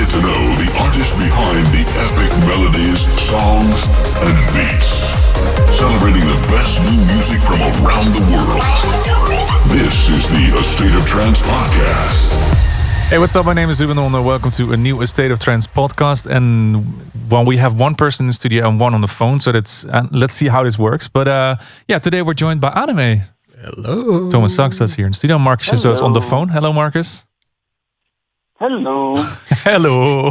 get to know the artist behind the epic melodies, songs, and beats. Celebrating the best new music from around the world. This is the A State of Trance podcast. Hey, what's up? My name is Ruben Onder. Welcome to a new A State of Trance podcast. And well, we have one person in the studio and one on the phone, so let's see how this works. But yeah, today we're joined by anamē. Hello. Thomas Saxtad's here in the studio. Marcus is on the phone. Hello, Marcus. Hello. Hello.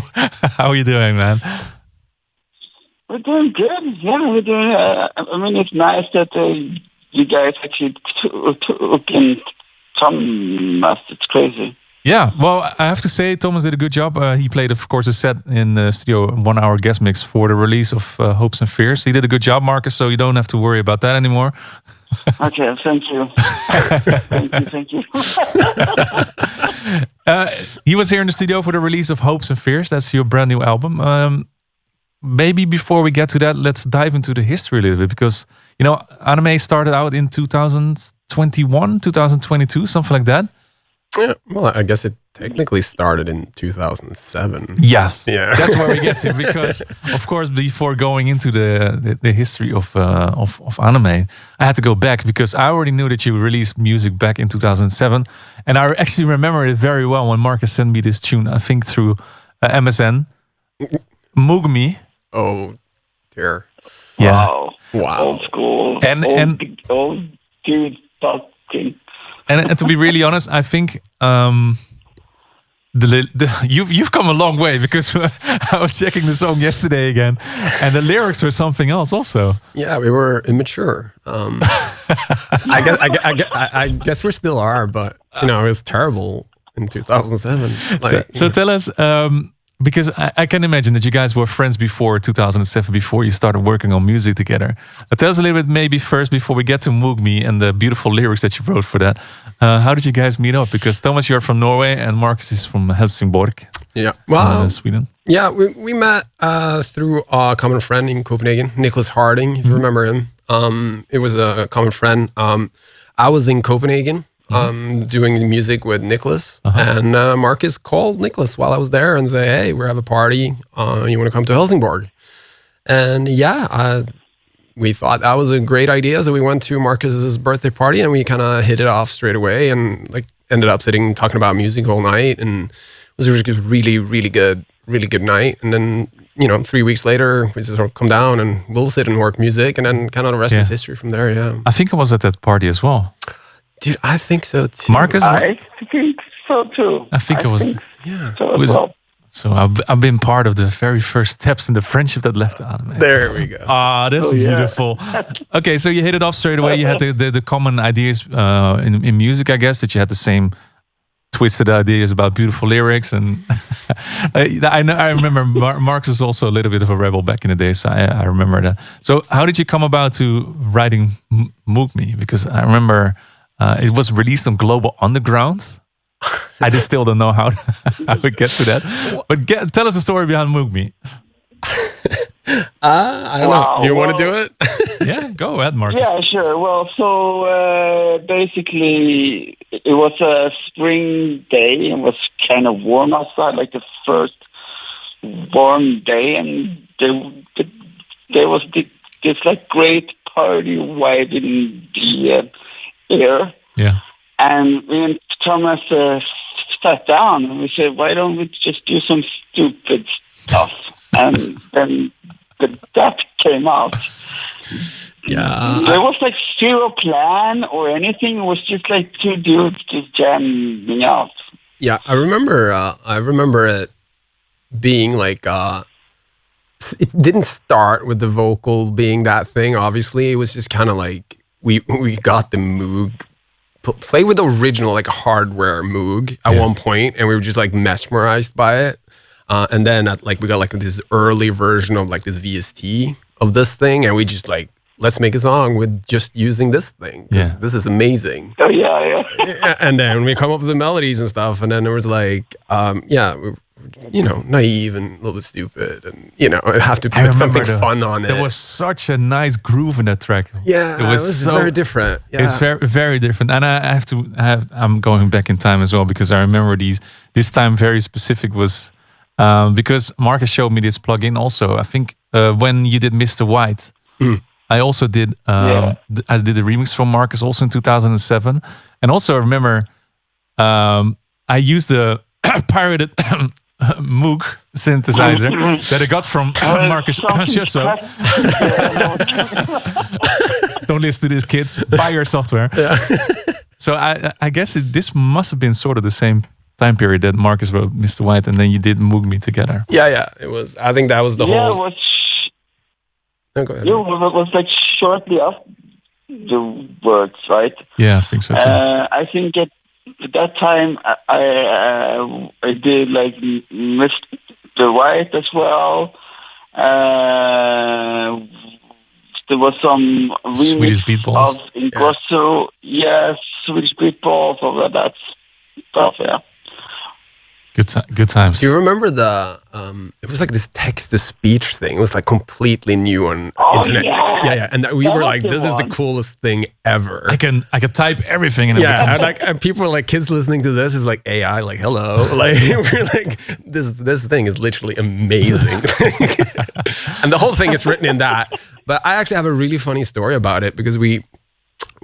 How are you doing, man? We're doing good. Yeah, we're doing. I mean, it's nice that you guys actually took in Thomas. It's crazy. Yeah, well, I have to say, Thomas did a good job. He played, of course, a set in the studio, 1 hour guest mix for the release of Hopes and Fears. He did a good job, Marcus, so you don't have to worry about that anymore. Okay, thank you. thank you. He was here in the studio for the release of Hopes and Fears. That's your brand new album. Maybe before we get to that, let's dive into the history a little bit, because, you know, anamē started out in 2021, 2022, something like that. Yeah, well, I guess it technically started in 2007. Yes, yeah, that's where we get to. Because, of course, before going into the history of anamē, I had to go back because I already knew that you released music back in 2007, and I actually remember it very well when Marcus sent me this tune. I think through MSN, Moog Me. Oh dear! Yeah. Wow. Old school. And old dude talking. And to be really honest, I think you've come a long way, because I was checking the song yesterday again, and the lyrics were something else also. Yeah, we were immature. I guess we still are, but you know, it was terrible in 2007. So tell us, because I can imagine that you guys were friends before 2007, before you started working on music together. Tell us a little bit, maybe first, before we get to Moog Me and the beautiful lyrics that you wrote for that. How did you guys meet up? Because Thomas, you're from Norway, and Marcus is from Helsingborg. Yeah, well, Sweden. Yeah, we met through a common friend in Copenhagen, Nicholas Harding, if you remember him. It was a common friend. I was in Copenhagen. Doing music with Nicholas, and Marcus called Nicholas while I was there and said, "Hey, we have a party. You want to come to Helsingborg?" And yeah, we thought that was a great idea, so we went to Marcus's birthday party and we kind of hit it off straight away, and like ended up sitting talking about music all night, and it was a really good night. And then, you know, 3 weeks later, we just come down and we'll sit and work music, and then kind of the rest is history from there. Yeah, I think I was at that party as well. Dude, I think so too. Marcus? I think so too. I think I was. Yeah. So I've been part of the very first steps in the friendship that left anamē. There we go. Ah, that's beautiful. Okay, so you hit it off straight away. You had the common ideas in music, I guess, that you had the same twisted ideas about beautiful lyrics, and I remember Marcus was also a little bit of a rebel back in the day, so I remember that. So how did you come about to writing Moog Me? Because I remember. It was released on Global Underground. I just still don't know how we get to that. But tell us the story behind Moog Me. I don't know. Do you want to do it? Yeah, go ahead, Marcus. Yeah, sure. Well, so basically, it was a spring day. It was kind of warm outside, like the first warm day, and there was this like great party vibe in the air. Yeah. And me and Thomas sat down and we said, why don't we just do some stupid stuff? And then that came out. Yeah. There was like zero plan or anything. It was just like two dudes just jamming out. Yeah, I remember it being like it didn't start with the vocal being that thing, obviously. It was just kind of like we got the Moog, play with the original like hardware Moog at one point, and we were just like mesmerized by it. And then we got like this early version of like this VST of this thing, and we just like, let's make a song with just using this thing, because this is amazing. Oh yeah. And then we come up with the melodies and stuff, and then it was like, you know, naive and a little bit stupid, and you know, I have to put something fun on it. There was such a nice groove in that track. Yeah, it was so very different. Yeah. It's very, very different, and I'm going back in time as well, because I remember this time very specific was because Marcus showed me this plugin also. I think when you did Mr. White, I also did. I did a remix from Marcus also in 2007, and also I remember I used the pirated Moog synthesizer that I got from Marcus Schusso. Don't listen to these kids. Buy your software. Yeah. So I guess this must have been sort of the same time period that Marcus wrote Mr. White, and then you did Moog Me together. Yeah. It was. I think that was the whole. It was. Go ahead. It was like shortly after the words, right? Yeah, I think so too. I think at that time I did like Mr. White as well. There was some Swedish Beatballs of Ingrosso, Swedish Beatballs, all of that stuff. Yeah. Good times. Do you remember the? It was like this text-to-speech thing. It was like completely new on internet. Yeah. And we were like, "This is the coolest thing ever." I can type everything in. And people were like, kids listening to this is like AI. Like, hello. Like we're like, this thing is literally amazing. And the whole thing is written in that. But I actually have a really funny story about it because we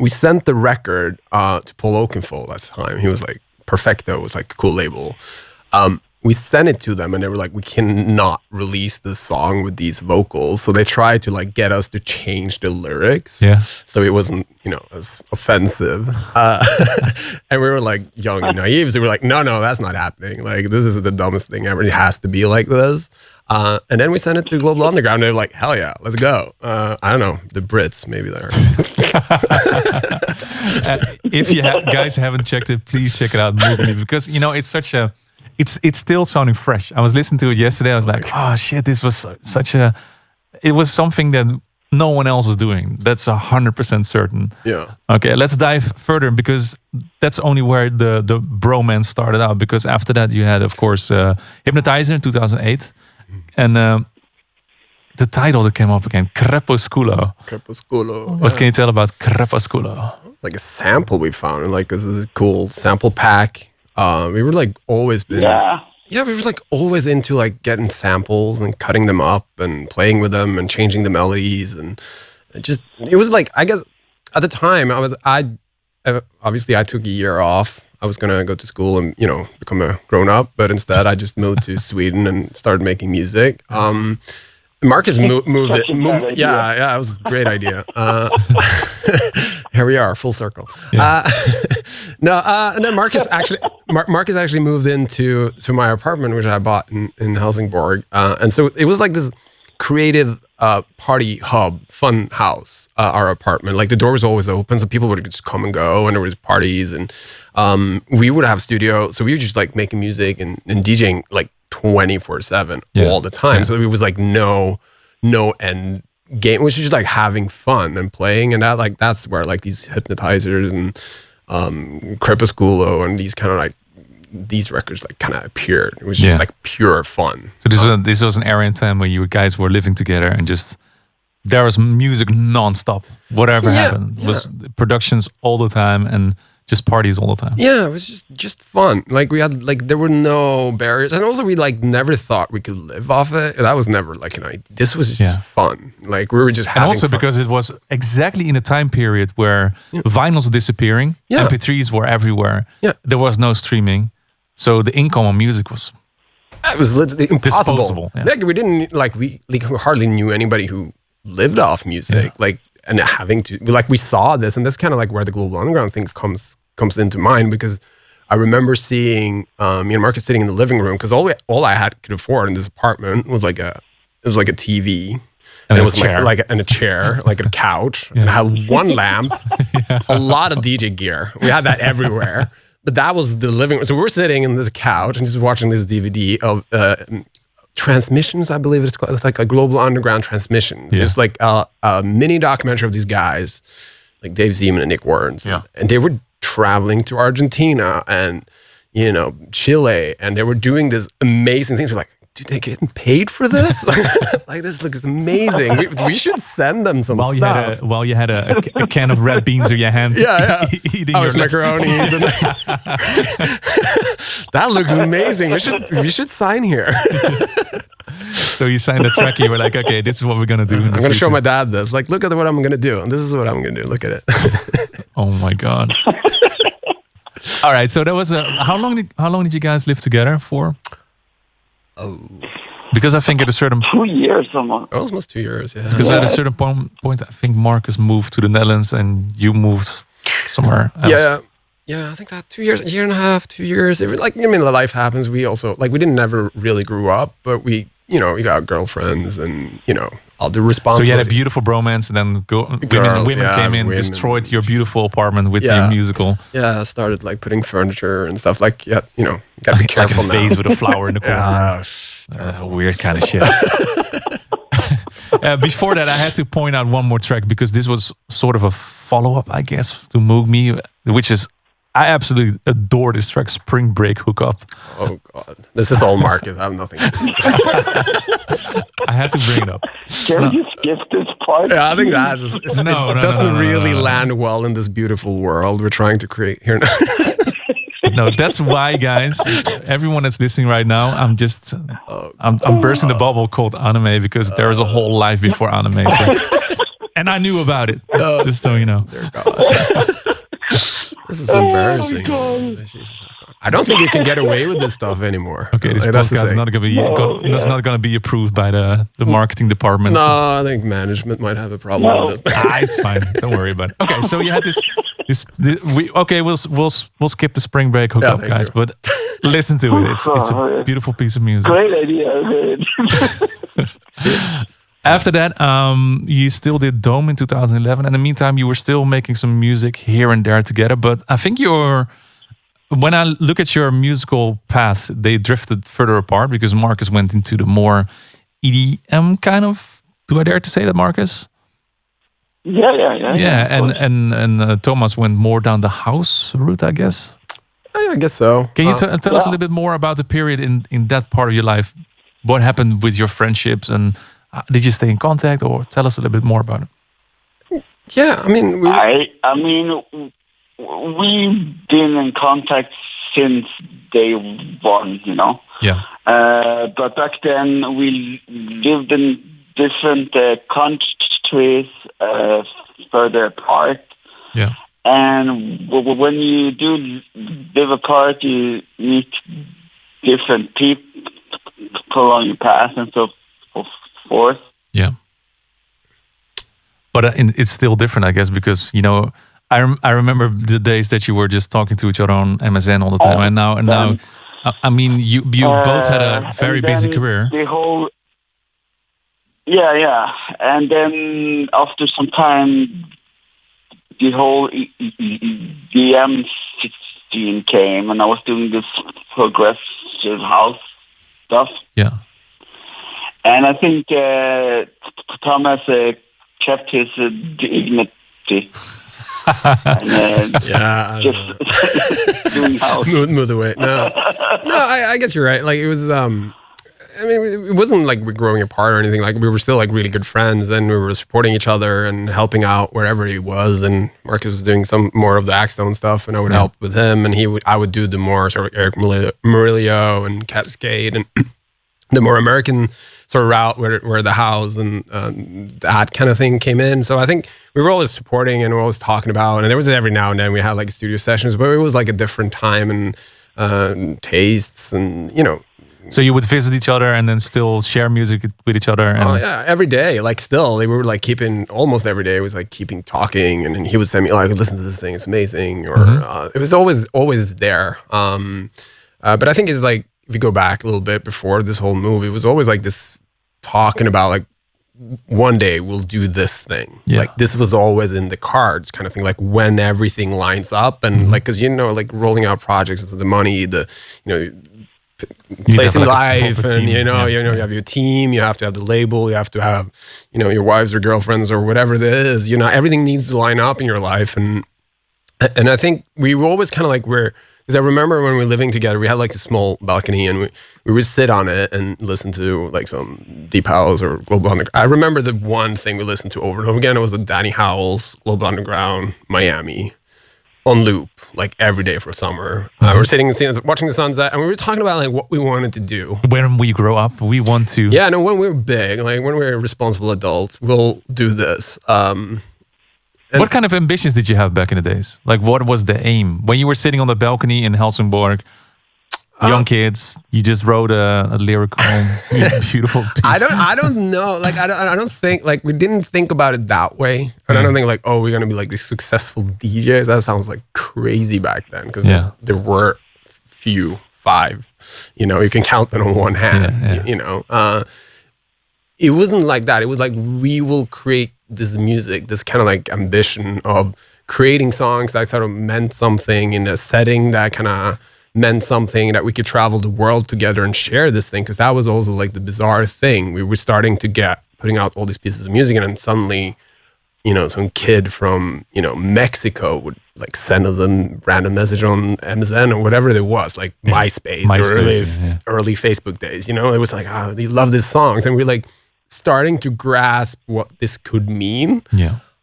sent the record to Paul Oakenfold at the time. He was like, Perfecto was like a cool label. We sent it to them and they were like, we cannot release this song with these vocals. So they tried to like get us to change the lyrics. Yeah. So it wasn't, as offensive. And we were like young and naive. So we were like, no, that's not happening. Like, this is the dumbest thing ever. It has to be like this. And then we sent it to Global Underground. And they're like, hell yeah, let's go. I don't know, the Brits, maybe they're. If you guys haven't checked it, please check it out, Moog Me, because it's such a. It's still sounding fresh. I was listening to it yesterday. I was like, oh shit, this was it was something that no one else was doing. That's 100% certain. Yeah. Okay, let's dive further because that's only where the bromance started out. Because after that, you had, of course, Hypnotizer in 2008, and the title that came up again, Crepusculo. What can you tell about Crepusculo? It's like a sample we found, and like this is a cool sample pack. We were like always been, we were like always into like getting samples and cutting them up and playing with them and changing the melodies, and it was like, I guess at the time obviously I took a year off. I was gonna go to school and become a grown up, but instead I just moved to Sweden and started making music. Marcus moved it. It was a great idea. Here we are, full circle. Yeah. And then Marcus actually moved into my apartment, which I bought in Helsingborg. And so it was like this creative party hub, fun house, our apartment. Like the door was always open, so people would just come and go, and there was parties, and we would have studio. So we were just like making music and DJing like 24/7 all the time. So it was like no end game. It was just like having fun and playing, and that's where like these Hypnotizers and Crepusculo and these kind of like these records like kind of appeared. It was just like pure fun. So this was an era in time where you guys were living together and just there was music nonstop. Whatever happened was productions all the time and just parties all the time. Yeah, it was just fun. Like we had there were no barriers, and also we like never thought we could live off it. That was never like an idea. This was just fun. Like we were just having and also fun. Because it was exactly in a time period where vinyls were disappearing, MP3s were everywhere. Yeah, there was no streaming, so the income on music was. It was literally impossible. Disposable, Like we didn't we hardly knew anybody who lived off music. And having to we saw this, and that's kind of like where the Global Underground thing comes into mind, because I remember seeing me and Marcus sitting in the living room, because all I could afford in this apartment was like a TV, and it was a chair, like a couch, and I had one lamp, a lot of DJ gear. We had that everywhere, but that was the living room. So we were sitting in this couch and just watching this DVD of Transmissions, I believe it's called. It's like a Global Underground Transmissions. Yeah. It's like a mini documentary of these guys, like Dave Zeman and Nick Warrens. Yeah. And they were traveling to Argentina and, Chile, and they were doing this amazing things. We're like, do they get paid for this? Like, this looks amazing. We should send them some stuff. While you had a can of red beans in your hand. Yeah. Eating I your was macaronis. And that looks amazing. We should sign here. So you signed the track. You were like, okay, this is what we're gonna do. I'm gonna show my dad this. Like, look at what I'm gonna do, and this is what I'm gonna do. Look at it. Oh my god. All right, so that was how long did you guys live together for? Oh, because I think at a certain 2 years almost. almost 2 years. Yeah. because at a certain point, I think Marcus moved to the Netherlands and you moved somewhere else. Yeah, I think that 2 years, a year and a half, 2 years. Life happens. We also we didn't never really grew up, but we got girlfriends and all the responsibilities. So you had a beautiful bromance, and then women came in, destroyed your beautiful apartment with your musical. Yeah, I started like putting furniture and stuff. Like, gotta be careful like a vase with a flower in the corner. Weird kind of shit. Before that, I had to point out one more track because this was sort of a follow-up, I guess, to Moog Me, which is, I absolutely adore this track, Spring Break Hookup. Oh, God. This is all Marcus. I have nothing to do with it. I had to bring it up. Can you skip this part? Yeah, I think it doesn't really land well in this beautiful world we're trying to create here now. No, that's why, guys, everyone that's listening right now, I'm bursting the bubble called anamē because there is a whole life before anamē. So, and I knew about it, just so you know. Dear God. This is embarrassing. Jesus. I don't think you can get away with this stuff anymore. Okay, this podcast is not going to be approved by the marketing department. No, I think management might have a problem with it. It's fine. Don't worry about it. Okay, so you had we'll skip the Spring Break Hookup, guys, but listen to it. It's a beautiful piece of music. Great idea. After that, you still did Dome in 2011. In the meantime, you were still making some music here and there together. But I think when I look at your musical paths, they drifted further apart because Marcus went into the more EDM kind of. Do I dare to say that, Marcus? Yeah. And Thomas went more down the house route, I guess. I guess so. Can you tell us a little bit more about the period in that part of your life? What happened with your friendships, and did you stay in contact, or tell us a little bit more about it? Yeah, we've been in contact since day one, Yeah. But back then we lived in different countries further apart. Yeah. And when you do live apart, you meet different people on your path and so forth. Yeah. But it's still different, I guess, because, I remember the days that you were just talking to each other on MSN all the time. And now, I mean, you both had a very busy career. The whole, yeah. And then after some time, the whole EDM scene came, and I was doing this progressive house stuff. Yeah. And I think Thomas kept his dignity. And, just doing house. Move away. No, I guess you're right. Like, it was, it wasn't like we're growing apart or anything. Like, we were still like really good friends, and we were supporting each other and helping out wherever he was. And Marcus was doing some more of the Axstone stuff, and I would help with him, and I would do the more sort of Eric Murillo and Cascade and the more American sort of route where the house and that kind of thing came in. So I think we were always supporting and we were always talking about, and there was every now and then we had like studio sessions, but it was like a different time and tastes and, So you would visit each other and then still share music with each other? And every day. Like, still, we were like almost every day, it was like keeping talking, and he would send me, like, listen to this thing, it's amazing. Or it was always there. But I think it's like, if you go back a little bit before this whole move, it was always like this talking about like, one day we'll do this thing. Yeah. Like, this was always in the cards kind of thing, like when everything lines up and like, cause like rolling out projects, the money, place in life, and you have your team, you have to have the label, you have to have, your wives or girlfriends or whatever it is, everything needs to line up in your life. And I think we were always kind of like, Because I remember when we were living together, we had like a small balcony, and we would sit on it and listen to like some Deep House or Global Underground. I remember the one thing we listened to over and over again. It was the Danny Howell's Global Underground Miami on loop, like every day for summer. We're sitting and watching the sunset, and we were talking about like what we wanted to do. When we grow up, we want to. Yeah, no, when we're big, like when we're responsible adults, we'll do this. What kind of ambitions did you have back in the days? Like, what was the aim when you were sitting on the balcony in Helsingborg? Young kids, you just wrote a lyrical, beautiful piece. I don't know. Like, I don't think, like, we didn't think about it that way. And I don't think, like, oh, we're going to be like these successful DJs. That sounds like crazy back then, because there were five, you know, you can count them on one hand, you know. It wasn't like that. It was like, we will create this music, this kind of like ambition of creating songs that sort of meant something in a setting that kind of meant something, that we could travel the world together and share this thing. Because that was also like the bizarre thing. We were starting to putting out all these pieces of music, and then suddenly, you know, some kid from, you know, Mexico would like send us a random message on MSN or whatever it was, like MySpace or early Facebook days. You know, it was like, oh, they love these songs, and we're like starting to grasp what this could mean.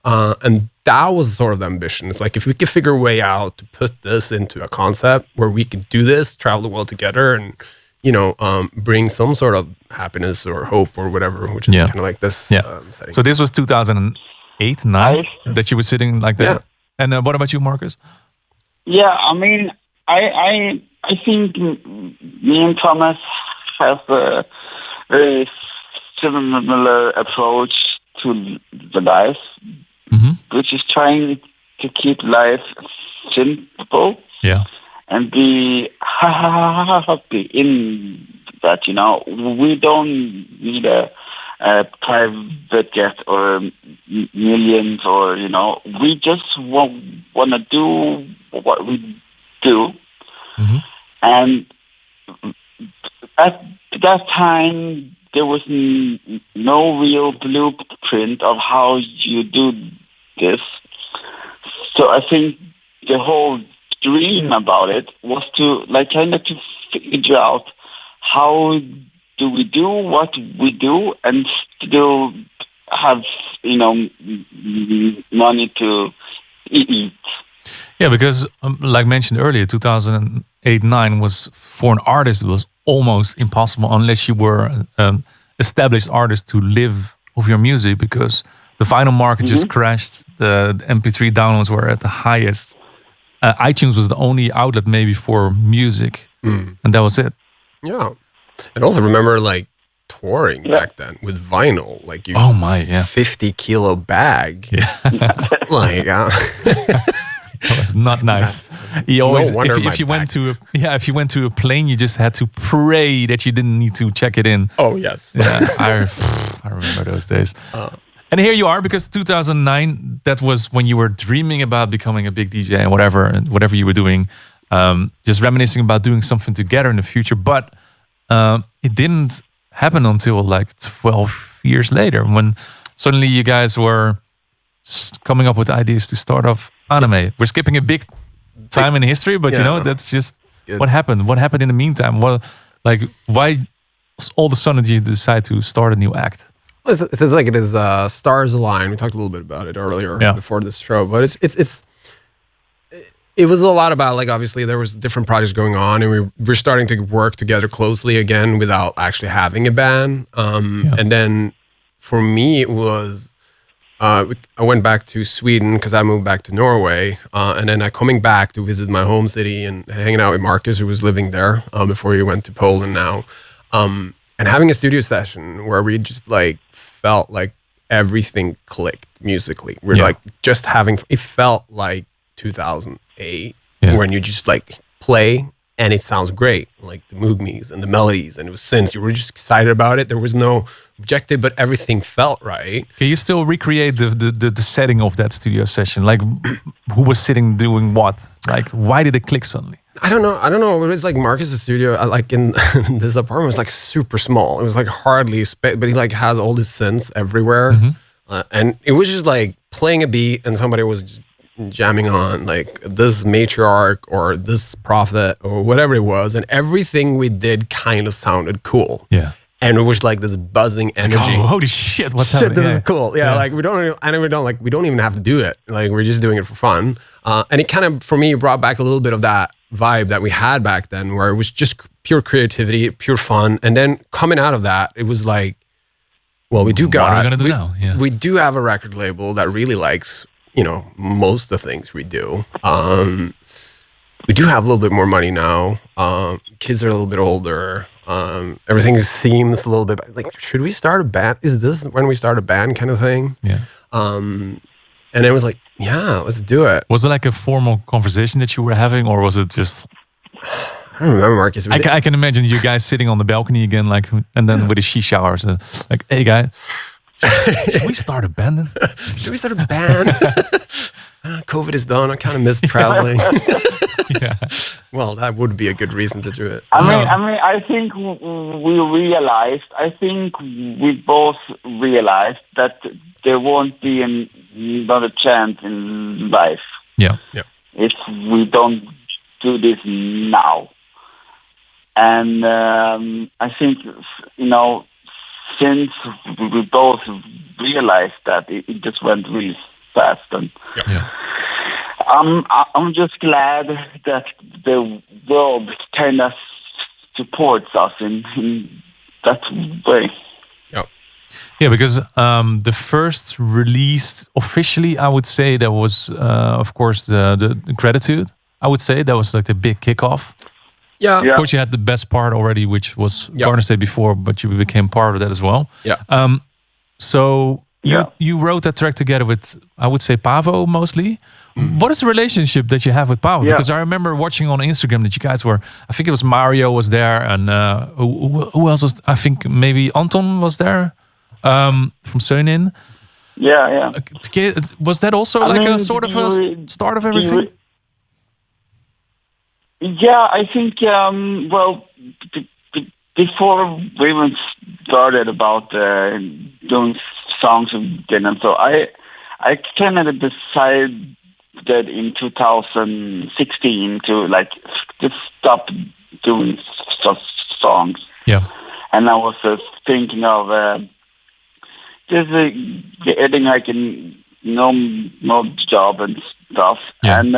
And that was sort of the ambition. It's like, if we could figure a way out to put this into a concept where we could do this, travel the world together, and, you know, bring some sort of happiness or hope or whatever, which is kind of like this setting. So this was 2008, 9 that you were sitting like that. And what about you, Marcus? Yeah, I mean, I think me and Thomas have a very similar approach to the life, which is trying to keep life simple and be happy in that, you know. We don't need a private jet or millions, or, you know, we just want to do what we do. And at that time, there was no real blueprint of how you do this. So I think the whole dream about it was to like kind of to figure out how do we do what we do and still have, you know, money to eat. Yeah, because like mentioned earlier, 2008-9 was, for an artist, it was almost impossible unless you were an established artist to live with your music, because the vinyl market just crashed. The MP3 downloads were at the highest. iTunes was the only outlet maybe for music, and that was it. Yeah, and also remember like touring back then with vinyl, like you. 50-kilo bag. Like. That was not nice. You always, if you went to a plane, you just had to pray that you didn't need to check it in. Oh yes, I remember those days. And here you are, because 2009, that was when you were dreaming about becoming a big DJ and whatever you were doing, just reminiscing about doing something together in the future. But it didn't happen until like 12 years later, when suddenly you guys were coming up with ideas to start off anamē. We're skipping a big time in history, but you know, that's just what happened. What happened in the meantime? Well, like, why all of a sudden did you decide to start a new act? Well, it's like it is stars align. We talked a little bit about it earlier before this show, but it was a lot about, like, obviously there was different projects going on, and we were starting to work together closely again without actually having a band. And then for me, it was I went back to Sweden because I moved back to Norway, and then I coming back to visit my home city and hanging out with Marcus, who was living there before he went to Poland now, and having a studio session where we just like felt like everything clicked musically. We're like just having, it felt like 2008 when you just like play and it sounds great, like the moogmies and the melodies, and it was synths. You were just excited about it. There was no objective, but everything felt right. Can you still recreate the setting of that studio session? Like, who was sitting doing what? Like, why did it click suddenly? I don't know. It was like Marcus's studio, like in this apartment, was like super small. It was like hardly space, but he like has all these synths everywhere, and it was just like playing a beat, and somebody was just jamming on like this matriarch or this prophet or whatever it was, and everything we did kind of sounded cool. Yeah. And it was like this buzzing energy. Oh, holy shit! What's Shit, happening? this is cool. Yeah, like we don't even have to do it. Like we're just doing it for fun. And it kind of, for me, brought back a little bit of that vibe that we had back then, where it was just pure creativity, pure fun. And then coming out of that, it was like, well, we do What are we got, gonna do now? Yeah. we do have a record label that really likes, most of the things we do. We do have a little bit more money now. Kids are a little bit older. Everything seems a little bit like, should we start a band? Is this when we start a band kind of thing? Yeah. And it was like, yeah, let's do it. Was it like a formal conversation that you were having, or was it just? I don't remember, Marcus. I can imagine you guys sitting on the balcony again, like, and then with a shisha or so, like, hey, guy, should we start a band then? Should we start a band? COVID is done. I kind of miss traveling. Yeah. Well, that would be a good reason to do it. I think we realized. I think we both realized that there won't be another chance in life. Yeah. If we don't do this now. And I think since we both realized that, it just went really fast, and Yeah. I'm just glad that the world kind of supports us in that way. Yeah, because the first released officially, I would say that was, of course, the Gratitude. I would say that was like the big kickoff. Yeah. Of course, you had the best part already, which was Garner State before, but you became part of that as well. Yeah. So you wrote that track together with, I would say, Pavo mostly. What is the relationship that you have with Pavo? Yeah. Because I remember watching on Instagram that you guys were, I think it was Mario was there, and who else was? I think maybe Anton was there from Sönin. Yeah. Was that also a sort of a start of everything? Yeah, I think, before we even started about doing songs again, and so I kind of decided in 2016 to just stop doing songs. Yeah. And I was thinking of just getting like a no job and stuff. Yeah. And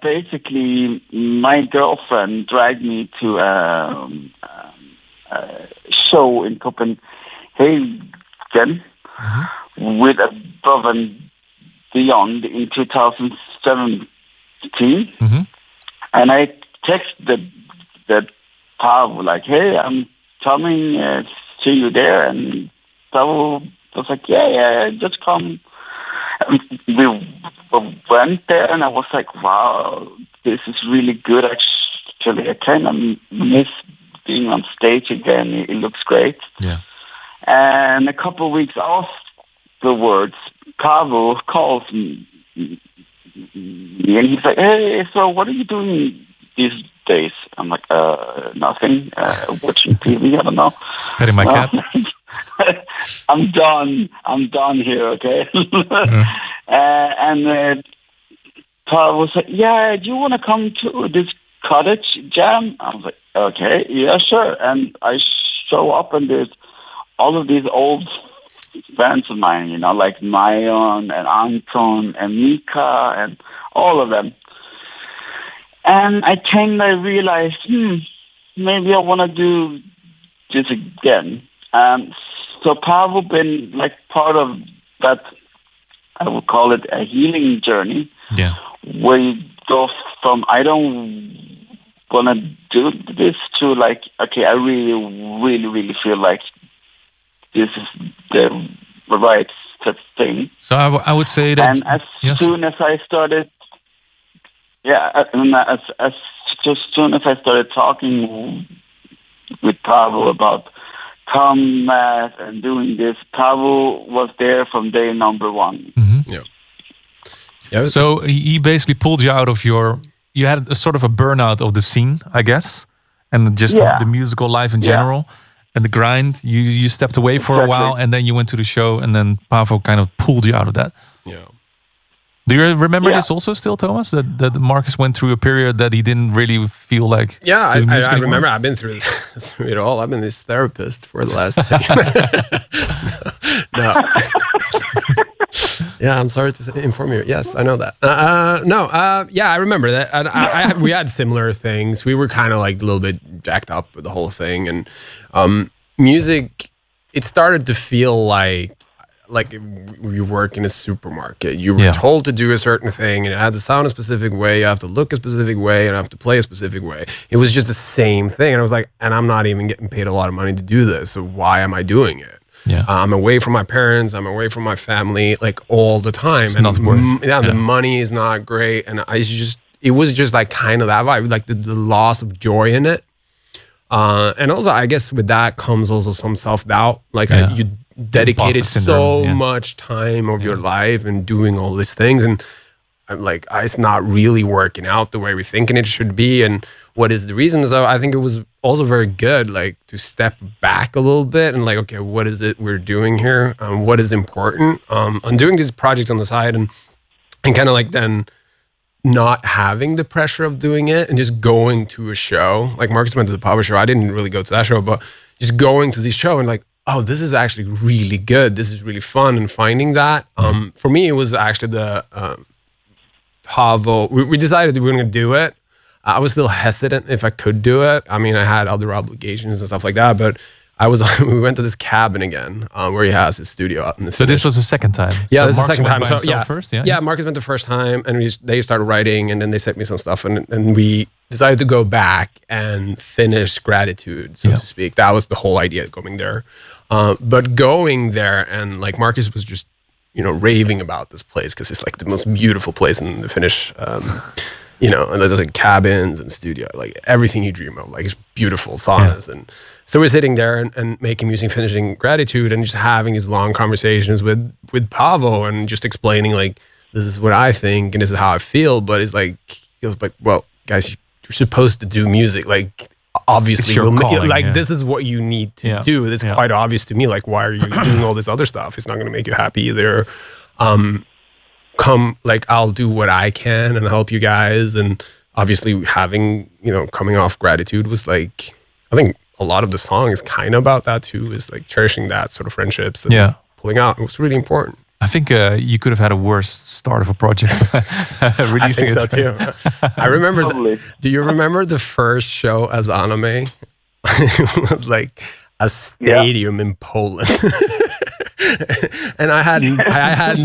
basically my girlfriend dragged me to a show in Copenhagen with Above and Beyond in 2017. And I texted that Pavel like, hey, I'm coming to you there. And Pavel was like, yeah, just come. And we went there, and I was like, wow, this is really good, actually. I kind of miss being on stage again. It looks great. Yeah. And a couple of weeks afterwards, Pavel calls me, and he's like, hey, so what are you doing these days? I'm like, nothing, watching TV, I don't know. Petting my cat. I'm done here, okay? And Paul was like, yeah, do you want to come to this cottage jam? I was like, okay, yeah, sure. And I show up, and there's all of these old friends of mine, like Mayon and Anton and Mika and all of them. And I kind of realized, maybe I want to do this again. So Pavel been like part of that, I would call it a healing journey. Yeah. Where you go from, I don't want to do this, to like, okay, I really, really, really feel like this is the right thing. So I would say that. And as soon as I started, as soon as I started talking with Pavel about Thomas and doing this, Pavel was there from day number one. Yeah. So he basically pulled you out of you had a sort of a burnout of the scene, I guess, and just the musical life in general, and the grind. You stepped away for a while, and then you went to the show, and then Pavel kind of pulled you out of that. Yeah. Do you remember Yeah. this also still, Thomas? That Marcus went through a period that he didn't really feel like. Yeah, doing music I anymore? remember. I've been through it all. I've been this therapist for the last 10 No. Yeah, I'm sorry to inform you. Yes, I know that. Yeah, I remember that. We had similar things. We were kind of like a little bit jacked up with the whole thing, and music. It started to feel like you work in a supermarket. You were told to do a certain thing, and it had to sound a specific way. You have to look a specific way, and you have to play a specific way. It was just the same thing, and I was like, and I'm not even getting paid a lot of money to do this. So why am I doing it? Yeah. I'm away from my parents. I'm away from my family, like all the time. It's not worth. The money is not great, and it was just like kind of that vibe, like the loss of joy in it. And also, I guess with that comes also some self-doubt. Like you dedicated so much time of your life and doing all these things, and I'm like, it's not really working out the way we're thinking it should be. And what is the reason? So I think it was also very good, like to step back a little bit and like, okay, what is it we're doing here? What is important? I'm doing these projects on the side and kind of like then not having the pressure of doing it and just going to a show. Like Marcus went to the Power Show. I didn't really go to that show, but just going to this show and like, oh, this is actually really good. This is really fun. And finding that, for me, it was actually the Paavo. We decided we were going to do it. I was still hesitant if I could do it. I mean, I had other obligations and stuff like that, but we went to this cabin again, where he has his studio out in the. So this was the second time. Yeah, so this is the Marcus second time. went by So himself first, yeah, Marcus went the first time, and they started writing, and then they sent me some stuff, and we decided to go back and finish Gratitude, so to speak. That was the whole idea going there. But going there, and like Marcus was just raving about this place because it's like the most beautiful place in the Finnish. And there's like cabins and studio, like everything you dream of, like it's beautiful saunas. And so we're sitting there and making music, finishing Gratitude, and just having these long conversations with Paavo and just explaining like, this is what I think and this is how I feel. But it's like, he was like, well, guys, you're supposed to do music. Like, obviously, this is what you need to do. This is quite obvious to me. Like, why are you doing all this other stuff? It's not going to make you happy either. I'll do what I can and help you guys. And obviously having, coming off Gratitude was like, I think a lot of the song is kind of about that too, is like cherishing that sort of friendships and pulling out. It was really important. I think you could have had a worse start of a project. Releasing I think so too. I remember, do you remember the first show as anamē? It was like a stadium in Poland. And I hadn't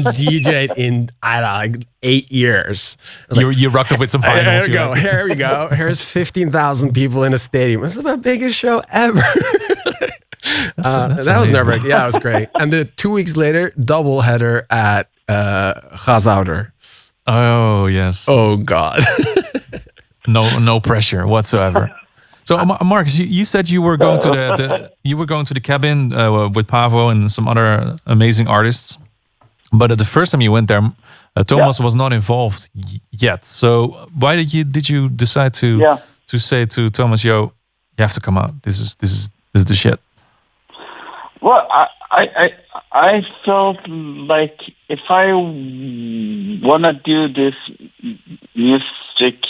DJ'd in like 8 years. Like, you rocked up with some finals. Here we go. Here's 15,000 people in a stadium. This is my biggest show ever. That was nerve-wracking. Yeah, it was great. And 2 weeks later, double header at Gazouder. Oh yes. Oh God. No pressure whatsoever. So Marcus, you said you were going to the cabin with Paavo and some other amazing artists, but the first time you went there, Thomas was not involved yet. So why did you decide to say to Thomas, "Yo, you have to come out. This is the shit"? Well, I felt like if I wanna do this music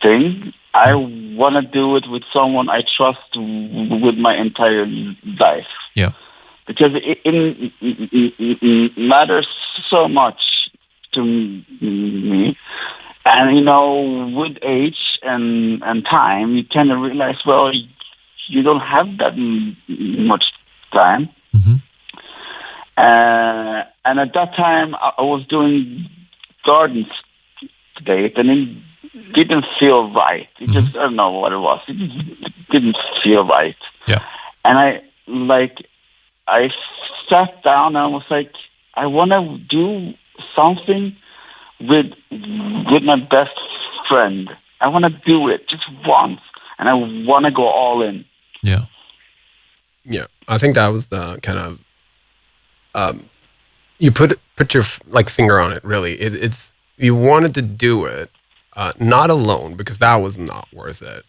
thing, I want to do it with someone I trust with my entire life. Yeah. Because it matters so much to me. And, with age and time, you kind of realize, well, you don't have that much time. Mm-hmm. And at that time, I was doing Garden State, and it didn't feel right. It just, I don't know what it was. It just didn't feel right. Yeah. And I sat down and I was like, I want to do something with my best friend. I want to do it just once, and I want to go all in. Yeah. Yeah. I think that was the kind of, you put your finger on it, really. It's you wanted to do it, not alone, because that was not worth it.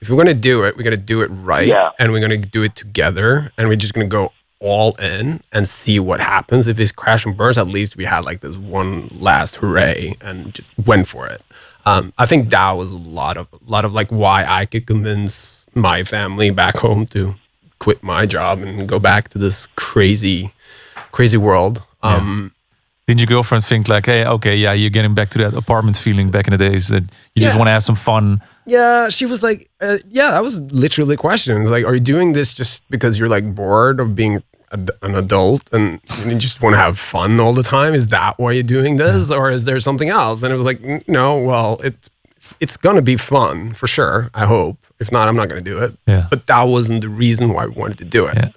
If we're going to do it, we're going to do it right, and we're going to do it together, and we're just going to go all in and see what happens. If it's crash and burns, at least we had like this one last hooray and just went for it. I think that was a lot of like why I could convince my family back home to quit my job and go back to this crazy world. Did your girlfriend think like, hey, okay, yeah, you're getting back to that apartment feeling back in the days that you just want to have some fun? Yeah, she was like, that was literally the question. It's like, are you doing this just because you're like bored of being an adult and you just want to have fun all the time? Is that why you're doing this, or is there something else? And it was like, no, well, it's gonna be fun for sure. I hope. If not, I'm not gonna do it. Yeah. But that wasn't the reason why we wanted to do it. Yeah.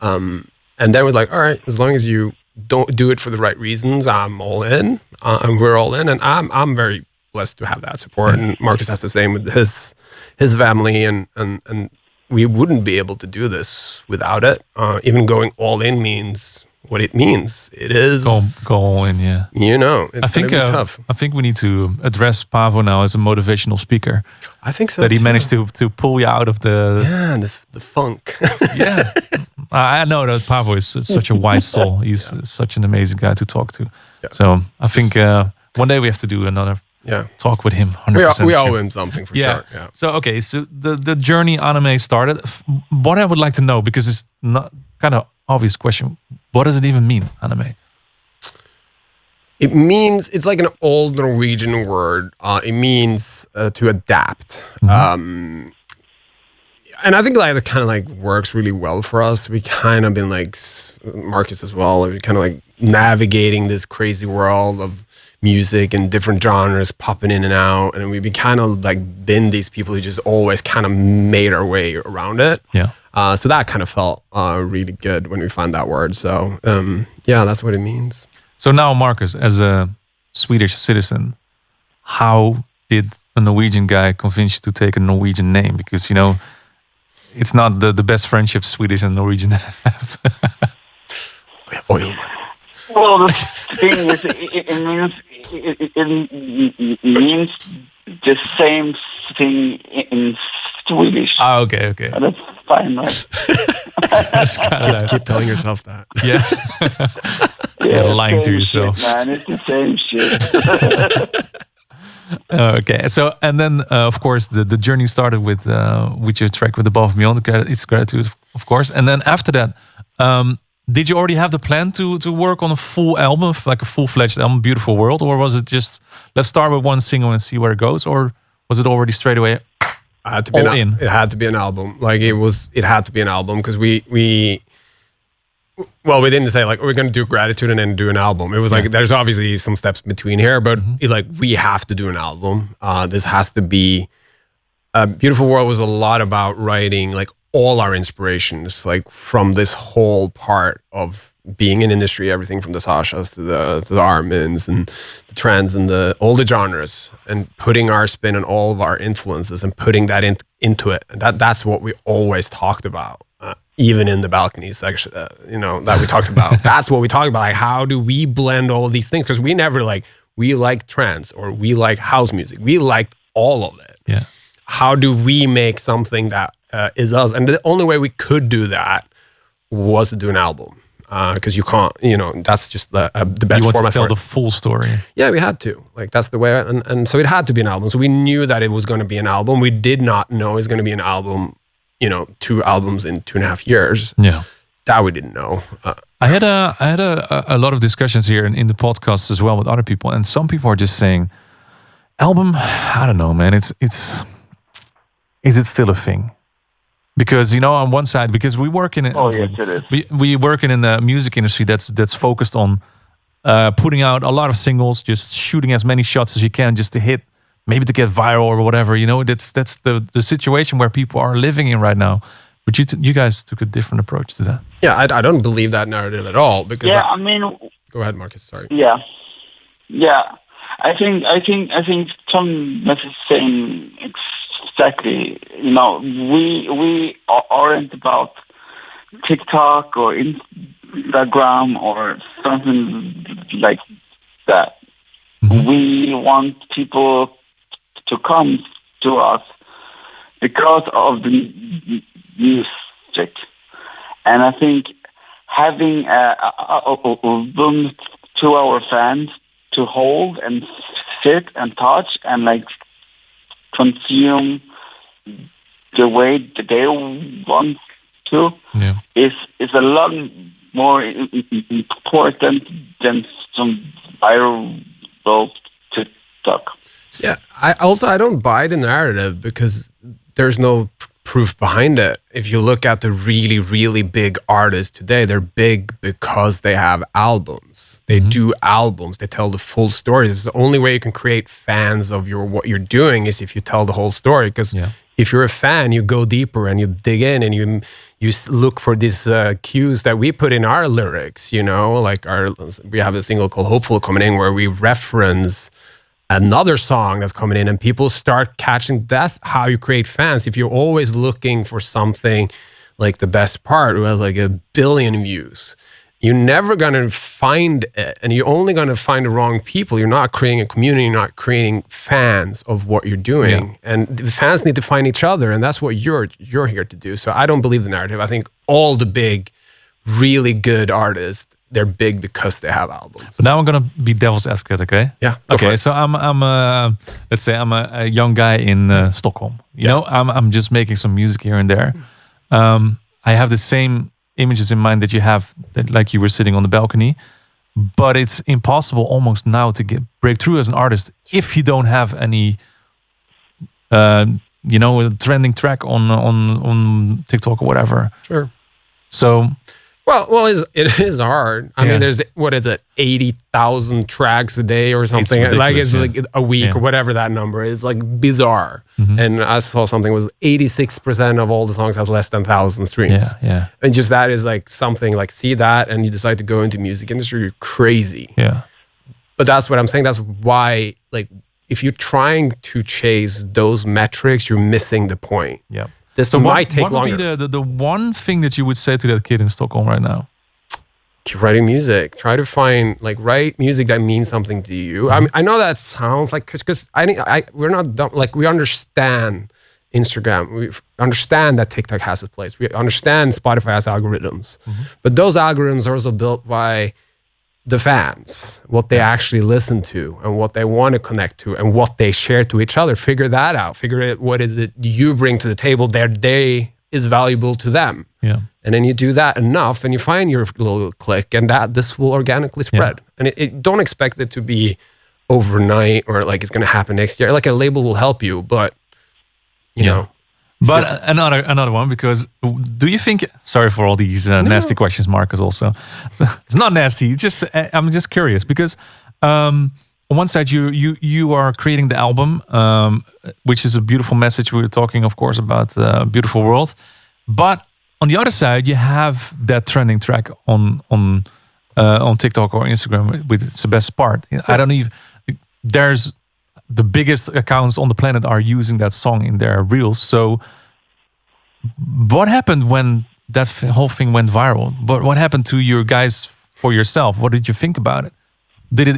And then it was like, all right, as long as you don't do it for the right reasons, I'm all in, and we're all in, and I'm very blessed to have that support. And Marcus has the same with his family, and we wouldn't be able to do this without it. Even going all in means what it means. It is Go all in, yeah. You know, it's gonna be tough. I think we need to address Pavo now as a motivational speaker. I think so. That he too. managed to pull you out of the the funk. yeah. I know that Pavo is such a wise soul. He's such an amazing guy to talk to. Yeah. So I think one day we have to do another talk with him. 100%. We owe him something for sure. Yeah. So okay, so the journey anamē started. What I would like to know, because it's not kind of obvious question. What does it even mean, anamē? It means, it's like an old Norwegian word. It means to adapt. And I think like it kind of like works really well for us. We kind of been like, Marcus as well, we kind of like navigating this crazy world of music and different genres popping in and out. And we've been kind of like been these people who just always kind of made our way around it. Yeah. So that kind of felt really good when we found that word. So that's what it means. So now, Marcus, as a Swedish citizen, how did a Norwegian guy convince you to take a Norwegian name? Because, you know, it's not the best friendship Swedish and Norwegian have. Oil money. Well, the thing is, it means the same thing in Swedish. Ah, okay. That's fine, right? That's kind of like, Keep telling yourself that. yeah. You're lying to same yourself. shit, man, it's the same shit. Okay, so and then of course the journey started with your track with Above and Beyond. It's Gratitude, of course, and then after that, did you already have the plan to work on a full album, like a full-fledged album, Beautiful World, or was it just let's start with one single and see where it goes, or was it already straight away? It had to be an album. Like it had to be an album because we didn't say like we're going to do Gratitude and then do an album. It was like there's obviously some steps between here, but we have to do an album. This has to be. Beautiful World was a lot about writing like all our inspirations, like from this whole part of being in industry, everything from the Sashas to the Armins and the trends and all the genres, and putting our spin on all of our influences and putting that into it. And that's what we always talked about. Even in the balcony section, that we talked about. That's what we talked about. Like, how do we blend all of these things? Because we never we like trance or we like house music. We liked all of it. Yeah. How do we make something that is us? And the only way we could do that was to do an album. Because you can't, that's just the best you want format to tell for the full story. Yeah, we had to. Like, that's the way. And so it had to be an album. So we knew that it was going to be an album. We did not know it was going to be an album, 2 albums in 2.5 years. Yeah. That we didn't know. I had a lot of discussions here in the podcast as well with other people, and some people are just saying, album, I don't know, man. Is it still a thing? Because on one side, because we work in Yes, it is. we working in the music industry that's focused on putting out a lot of singles, just shooting as many shots as you can, just to hit, maybe to get viral or whatever. That's the situation where people are living in right now. But you guys took a different approach to that. Yeah, I don't believe that narrative at all. Because go ahead, Marcus. Sorry. Yeah. I think Tom is saying exactly. We aren't about TikTok or Instagram or something like that. Mm-hmm. We want people to come to us because of the music, and I think having a room to our fans to hold and sit and touch and like consume the way that they want to is a lot more important than some viral TikTok. Yeah, I don't buy the narrative because there's no proof behind it. If you look at the really, really big artists today, they're big because they have albums. They do albums. They tell the full story. It's the only way you can create fans of what you're doing is if you tell the whole story. Because if you're a fan, you go deeper and you dig in and you look for these cues that we put in our lyrics. You know, like we have a single called "Hopeful" coming in where we reference another song that's coming in and people start catching. That's how you create fans. If you're always looking for something like the best part who has like 1 billion views, you're never going to find it, and you're only going to find the wrong people. You're not creating a community, you're not creating fans of what you're doing. And the fans need to find each other, and that's what you're here to do. So I don't believe the narrative. I think all the big, really good artists, they're big because they have albums. But now I'm gonna be devil's advocate, okay? Yeah. Okay. So I'm let's say I'm a young guy in Stockholm. You know, I'm just making some music here and there. I have the same images in mind that you have, that like you were sitting on the balcony. But it's impossible almost now to break through as an artist if you don't have any, you know, a trending track on TikTok or whatever. Sure. So. Well, it is hard. I mean, there's, what is it, 80,000 tracks a day or something? It's like a week or whatever that number is, like bizarre. And I saw something was 86% of all the songs has less than 1,000 streams. Yeah. And just that is like something like, see that and you decide to go into music industry, you're crazy. Yeah. But that's what I'm saying. That's why, like, if you're trying to chase those metrics, you're missing the point. Yeah. This might take longer. What would be the one thing that you would say to that kid in Stockholm right now? Keep writing music. Try to find, like, write music that means something to you. I mean, I know that sounds like, because we're not dumb. Like, we understand Instagram. We understand that TikTok has its place. We understand Spotify has algorithms. But those algorithms are also built by the fans, what they actually listen to and what they want to connect to and what they share to each other. Figure that out. Figure out what is it you bring to the table that they is valuable to them. Yeah. And then you do that enough and you find your little click, and that this will organically spread. And it don't expect it to be overnight or like it's going to happen next year. Like a label will help you, but you know. But another one, because do you think? Sorry for all these nasty questions, Marcus. Also, it's not nasty. It's just I'm just curious because on one side you are creating the album, which is a beautiful message. We were talking, of course, about beautiful world, but on the other side you have that trending track on TikTok or Instagram with "It's the Best Part." I don't even. There's the biggest accounts on the planet are using that song in their reels. So what happened when that whole thing went viral? But what happened to your guys for yourself? What did you think about it? Did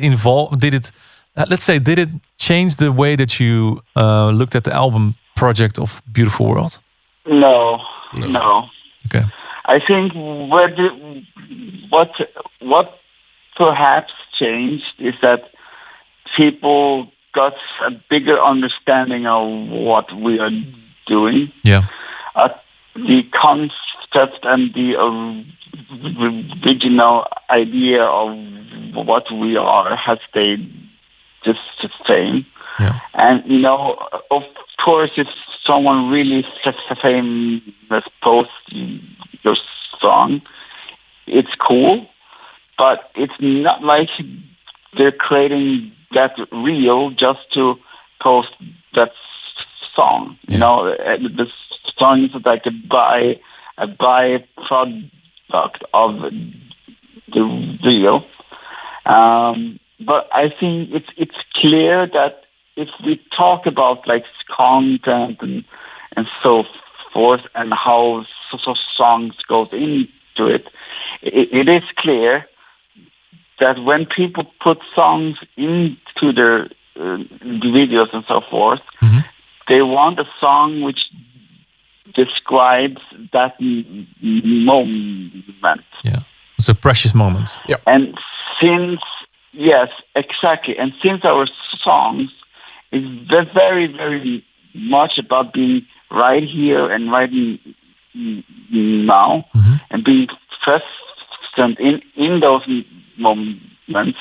it change the way that you looked at the album project of Beautiful World? No. Okay. I think what perhaps changed is that people got a bigger understanding of what we are doing. Yeah. The concept and the original idea of what we are has stayed just the same. Yeah. And, you know, of course, if someone really famous posts your song, it's cool, but it's not like they're creating that reel just to post that song. You know, the song is like a byproduct of the reel. But I think it's clear that if we talk about like content and so forth and how songs goes into it, it is clear that when people put songs into their videos and so forth, they want a song which describes that moment. Yeah. It's a precious moment. Yeah. And since, yes, exactly. And since our songs is very, very much about being right here and right now, and being present in those moments,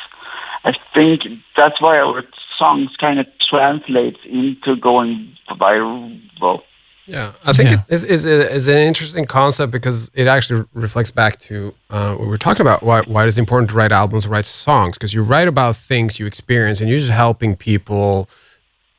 I think that's why our songs kind of translates into going viral. Yeah, I think it is an interesting concept because it actually reflects back to what we were talking about. Why is it important to write albums, write songs? Because you write about things you experience, and you're just helping people.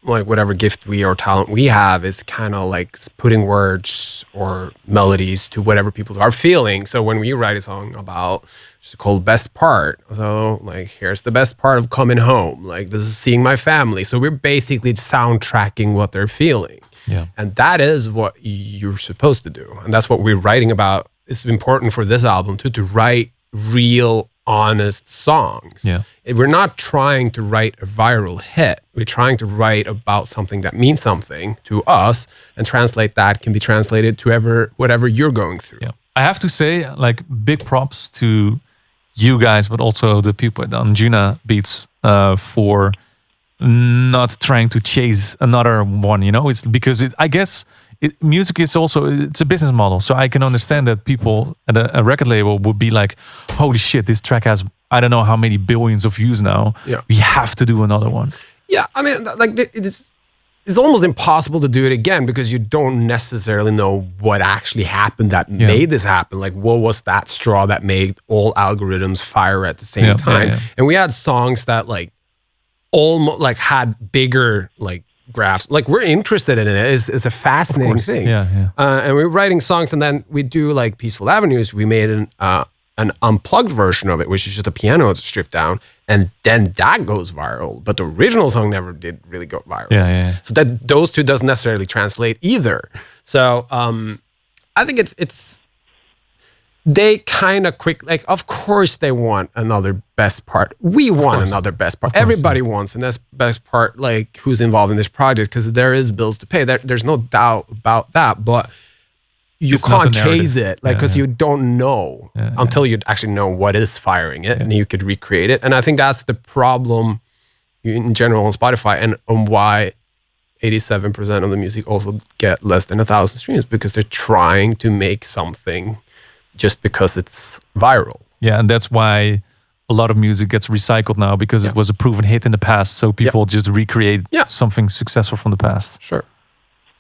Like whatever gift or talent we have is kind of like putting words or melodies to whatever people are feeling. So when we write a song about, it's called Best Part. So like, here's the best part of coming home. Like this is seeing my family. So we're basically soundtracking what they're feeling. Yeah. And that is what you're supposed to do. And that's what we're writing about. It's important for this album too, to write real, honest songs. Yeah. We're not trying to write a viral hit. We're trying to write about something that means something to us, and translate that can be translated to whatever you're going through. Yeah. I have to say, like, big props to you guys, but also the people at Anjuna Beats for not trying to chase another one. You know, it's because I guess music is also, it's a business model. So I can understand that people at a record label would be like, holy shit, this track has, I don't know how many billions of views now. Yeah. We have to do another one. Yeah, I mean, like it's almost impossible to do it again because you don't necessarily know what actually happened that made this happen. Like, what was that straw that made all algorithms fire at the same time? Yeah. And we had songs that like almost like had bigger like graphs. Like we're interested in it. It's a fascinating thing. Yeah. And we're writing songs, and then we do like Peaceful Avenues. We made an unplugged version of it, which is just a piano stripped down, and then that goes viral. But the original song never did really go viral. Yeah. So that those two doesn't necessarily translate either. So I think it's they kind of quick, like, of course they want another best part. We want another best part. Everybody wants a best part, like, who's involved in this project, because there is bills to pay. There's no doubt about that. But you can't chase it, like, because you don't know until you actually know what is firing it, and you could recreate it. And I think that's the problem in general on Spotify, and on why 87% of the music also get less than 1,000 streams, because they're trying to make something just because it's viral. Yeah, and that's why a lot of music gets recycled now, because it was a proven hit in the past. So people just recreate something successful from the past. Sure.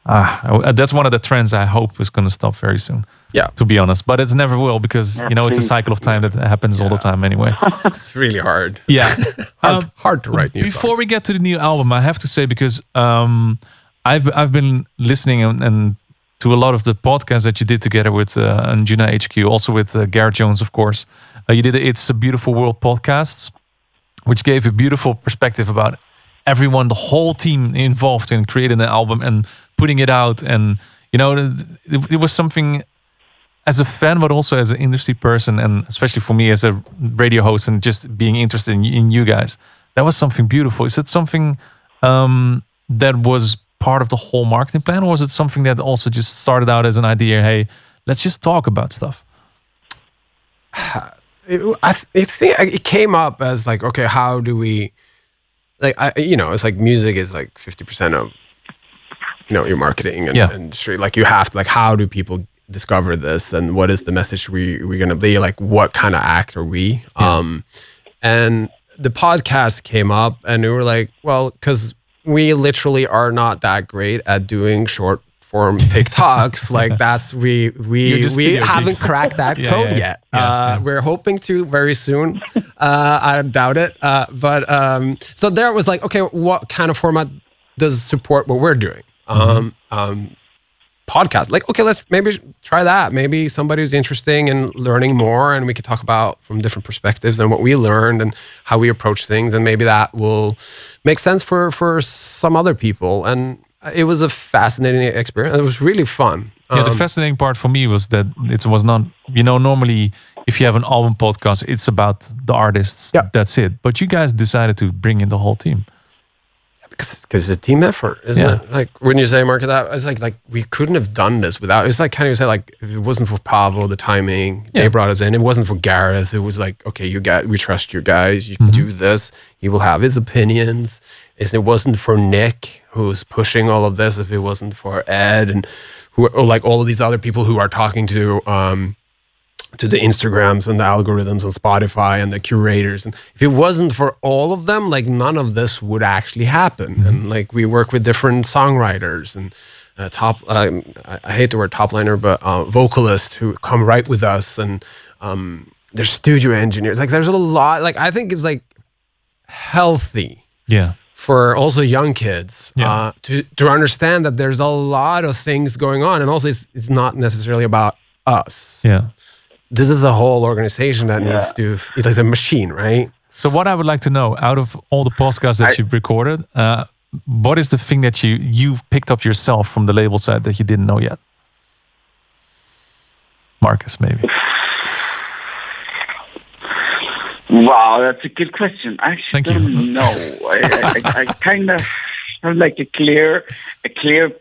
That's one of the trends I hope is going to stop very soon. Yeah. To be honest. But it's never will, because, you know, it's a cycle of time that happens all the time anyway. It's really hard. Yeah. hard to write new songs. Before we get to the new album, I have to say, because I've been listening and to a lot of the podcasts that you did together with Anjuna HQ, also with Garrett Jones, of course. You did It's a Beautiful World podcast, which gave a beautiful perspective about everyone, the whole team involved in creating the album and putting it out. And, you know, it was something, as a fan, but also as an industry person, and especially for me as a radio host and just being interested in you guys, that was something beautiful. Is it something that was part of the whole marketing plan, or was it something that also just started out as an idea? Hey, let's just talk about stuff. I think it came up as like, okay, how do we, like, it's like music is like 50% of, your marketing and industry. Like, you have to, like, how do people discover this, and what is the message we're going to be, like, what kind of act are we? And the podcast came up, and we were like, well, because we literally are not that great at doing short form TikToks. Like, that's we haven't cracked that code yet. We're hoping to very soon. I doubt it. But so there was like, okay, what kind of format does support what we're doing? Podcast. Like, okay, let's maybe try that. Maybe somebody who's interesting in learning more, and we could talk about from different perspectives and what we learned and how we approach things, and maybe that will make sense for some other people. And it was a fascinating experience. It was really fun. Yeah, the fascinating part for me was that it was not, normally if you have an album podcast, it's about the artists. Yeah. That's it. But you guys decided to bring in the whole team. because it's a team effort, isn't it? Like when you say, Mark, that it's like we couldn't have done this without. It's like kind of say like if it wasn't for Pavel, the timing they brought us in. It wasn't for Gareth. It was like, okay, we trust you guys. You can do this. He will have his opinions. If it wasn't for Nick, who's pushing all of this, if it wasn't for Ed and or like all of these other people who are talking to the Instagrams and the algorithms on Spotify and the curators. And if it wasn't for all of them, like none of this would actually happen. And like we work with different songwriters and I hate the word top liner, but vocalists who come right with us, and there's studio engineers. Like there's a lot, like I think it's like healthy. Yeah. For also young kids to understand that there's a lot of things going on. And also it's not necessarily about us. Yeah. This is a whole organization that needs to, it's like a machine, right? So what I would like to know, out of all the podcasts that you've recorded, what is the thing that you've picked up yourself from the label side that you didn't know yet? Marcus, maybe. Wow, that's a good question. I actually don't know. I kind of have like a clear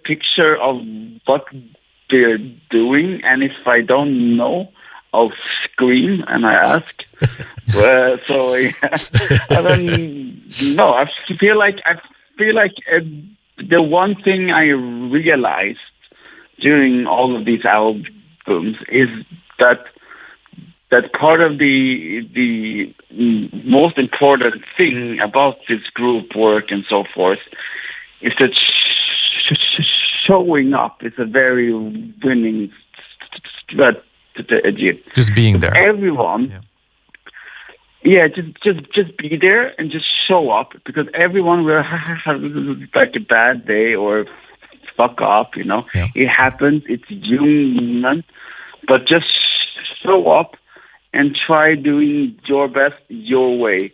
picture of what they're doing, and if I don't know, I'll scream and I ask. So yeah, I don't know. I feel like the one thing I realized during all of these albums is that part of the most important thing about this group work and so forth is that showing up is a very winning strategy. Just being there. Everyone, just be there and just show up, because everyone will have like a bad day or fuck up, you know. Yeah. It happens. It's human, but just show up and try doing your best your way.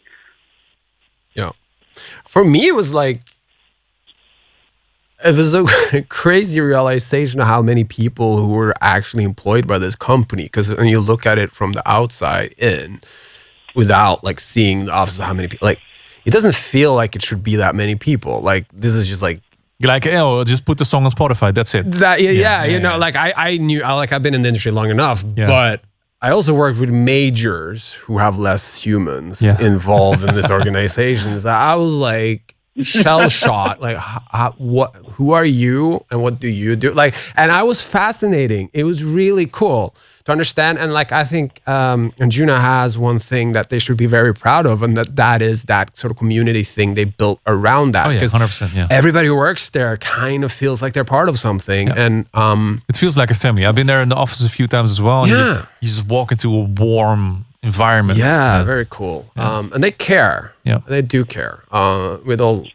Yeah. For me, it was a crazy realization of how many people who were actually employed by this company. Because when you look at it from the outside in, without like seeing the office of how many people, like it doesn't feel like it should be that many people. Like this is just like, just put the song on Spotify. That's it. You know, like I knew, like I've been in the industry long enough, but I also worked with majors who have less humans involved in this organization. So I was like shell shocked. Like, who are you and what do you do? Like, and I was fascinating. It was really cool to understand. And like, I think Anjuna has one thing that they should be very proud of, and that is that sort of community thing they built around that. Oh yeah, 100%. Yeah. Everybody who works there kind of feels like they're part of something, and it feels like a family. I've been there in the office a few times as well. And you just walk into a warm environment. Yeah, very cool. And they care. Yeah, they do care. With all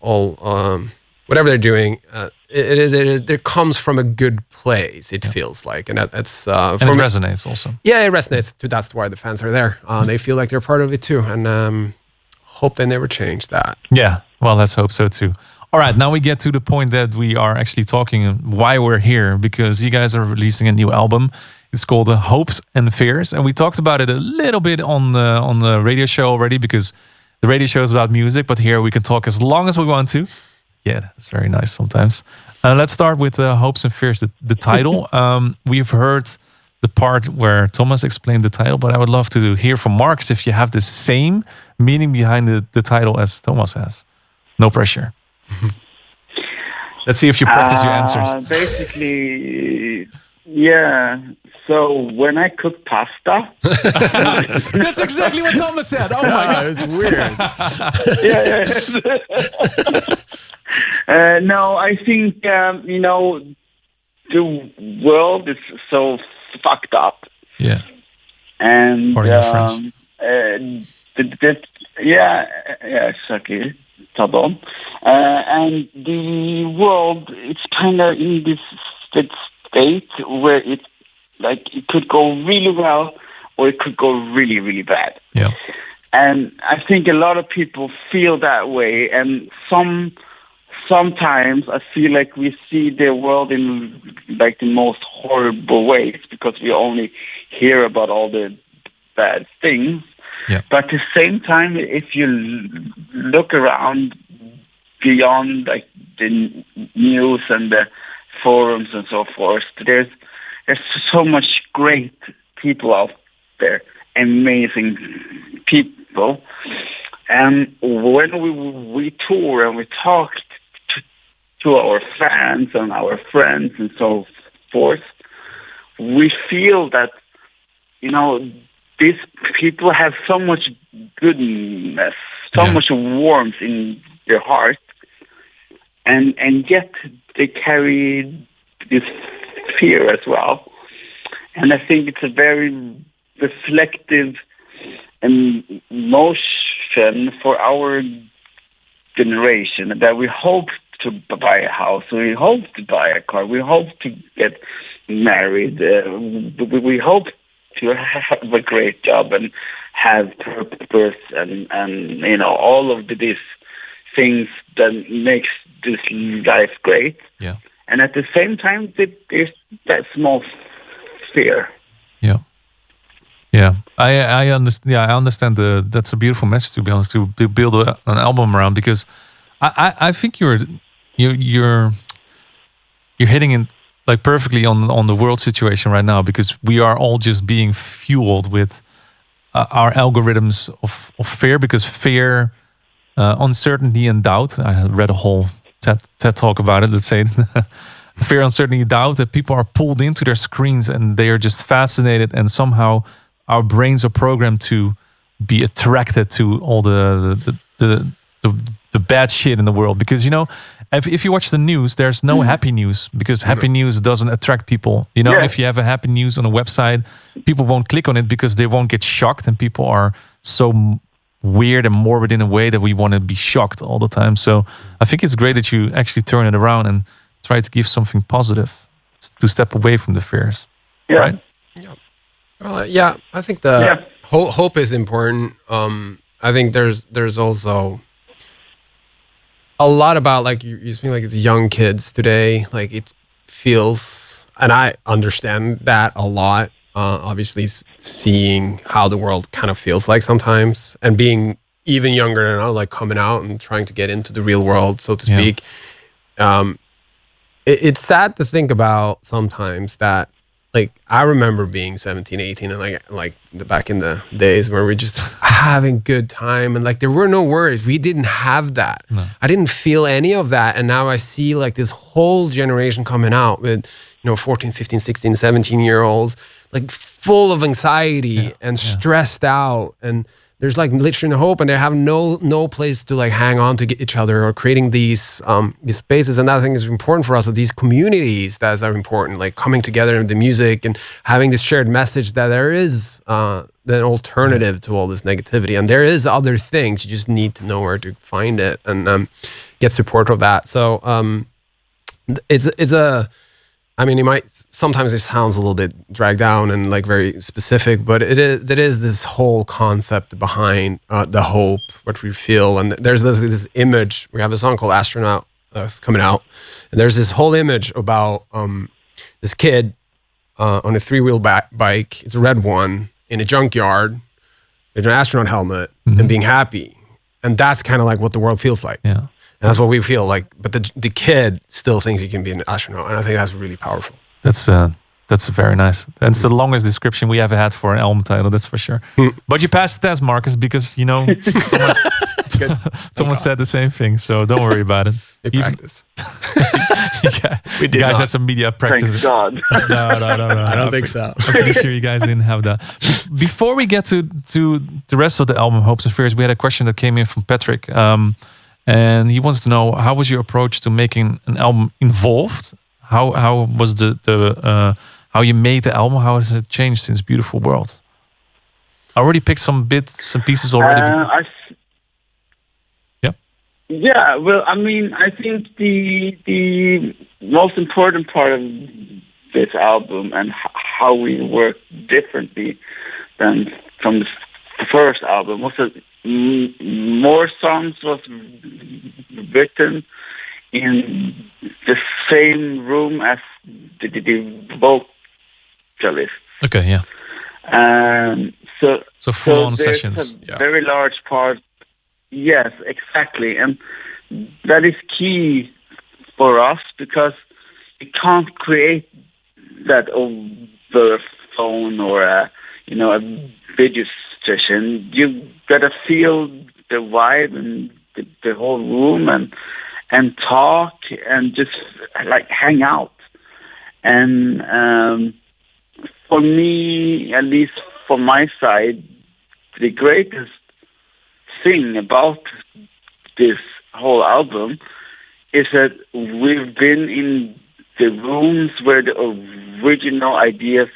whatever they're doing, it comes from a good place. It feels like, and that's and it resonates also. Yeah, it resonates too. That's why the fans are there. They feel like they're part of it too, and hope they never change that. Yeah, well, let's hope so too. All right, now we get to the point that we are actually talking why we're here, because you guys are releasing a new album. It's called Hopes and Fears, and we talked about it a little bit on the radio show already, because the radio show is about music, but here we can talk as long as we want to. Yeah, that's very nice sometimes. Let's start with Hopes and Fears, the title. We've heard the part where Thomas explained the title, but I would love to hear from Marcus if you have the same meaning behind the title as Thomas has. No pressure. Let's see if you practice your answers. Basically, yeah. So when I cook pasta, that's exactly what Thomas said. Oh my god, it's weird. No, I think you know, the world is so fucked up. Yeah. And exactly. Pardon. And the world, it's kind of in this state where it could go really well or it could go really, really bad. Yeah. And I think a lot of people feel that way. And sometimes I feel like we see the world in like the most horrible ways because we only hear about all the bad things. Yeah. But at the same time, if you look around beyond like the news and the forums and so forth. There's so much great people out there, amazing people. And when we tour and we talk to our fans and our friends and so forth, we feel that, you know, these people have so much goodness, so much warmth in their heart, and yet they carry this fear as well. And I think it's a very reflective emotion for our generation, that we hope to buy a house, we hope to buy a car, we hope to get married, we hope to have a great job and have purpose and you know, all of these things that makes this life great. Yeah. And at the same time, there's that small fear. Yeah. Yeah, I understand. Yeah, I understand. That's a beautiful message, to be honest, to build an album around, because I think you're hitting in like perfectly on the world situation right now, because we are all just being fueled with our algorithms of fear, because fear, uncertainty, and doubt. I read a whole TED talk about it. Let's say fear, uncertainty, doubt, that people are pulled into their screens and they are just fascinated, and somehow our brains are programmed to be attracted to all the bad shit in the world. Because, you know, if you watch the news, there's no happy news, because happy news doesn't attract people. You know, if you have a happy news on a website, people won't click on it because they won't get shocked, and people are so weird and morbid in a way that we want to be shocked all the time. So I think it's great that you actually turn it around and try to give something positive, to step away from the fears. Yeah. Right? Yeah. Yeah, I think the hope is important. I think there's also a lot about, like, you speak like it's young kids today. Like, it feels, and I understand that a lot. Obviously, seeing how the world kind of feels like sometimes, and being even younger now, like coming out and trying to get into the real world, so to speak. It's sad to think about sometimes that, like, I remember being 17, 18, and like back in the days where we're just having good time, and like there were no worries. We didn't have that. No. I didn't feel any of that. And now I see like this whole generation coming out with, you know, 14, 15, 16, 17-year-olds, like full of anxiety and stressed out, and there's like literally no hope, and they have no place to like hang on to each other, or creating these spaces. And that, I think, is important for us, that these communities that are important, like coming together in the music and having this shared message that there is an alternative to all this negativity, and there is other things. You just need to know where to find it and get support of that. So it's a, I mean, sometimes it sounds a little bit dragged down and like very specific, but there is this whole concept behind the hope, what we feel. And there's this image. We have a song called Astronaut that's coming out, and there's this whole image about this kid on a 3-wheel bike. It's a red one, in a junkyard with an astronaut helmet, and being happy. And that's kind of like what the world feels like. Yeah. And that's what we feel like. But the kid still thinks he can be an astronaut. And I think that's really powerful. That's very nice. And it's the longest description we ever had for an album title, that's for sure. But you passed the test, Marcus, because, you know, Thomas said the same thing. So don't worry about it. We practice. You guys had some media practice. Thank God. No. I don't think so. I'm pretty sure you guys didn't have that. Before we get to the rest of the album, Hopes and Fears, we had a question that came in from Patrick. And he wants to know, how was your approach to making an album involved? How was how you made the album? How has it changed since Beautiful World? I already picked some bits and pieces already. Yeah. Well, I mean, I think the most important part of this album, and how we work differently than from the first album, was that more songs was written in the same room as the vocalist. Okay, yeah. So full-on sessions. Very large part. Yes, exactly. And that is key for us, because you can't create that over a phone or a video session. You gotta feel the vibe and the whole room and talk and just like hang out. And for me, at least from my side, the greatest thing about this whole album is that we've been in the rooms where the original ideas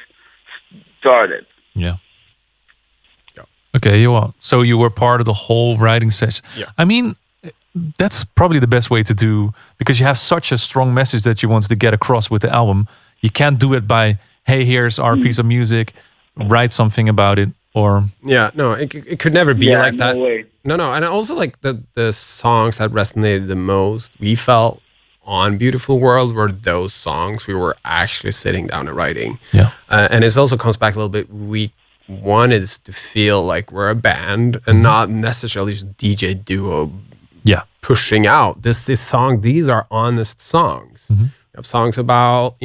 started. Yeah. Okay, so you were part of the whole writing session. Yeah. I mean, that's probably the best way to do, because you have such a strong message that you want to get across with the album. You can't do it by, hey, here's our piece of music, write something about it, or... Yeah, no, it could never be like that. No way. No, and also like the songs that resonated the most, we felt on Beautiful World, were those songs we were actually sitting down and writing. Yeah. And it also comes back a little bit, we wanted to feel like we're a band and not necessarily just DJ duo pushing out this song. These are honest songs. We have songs about,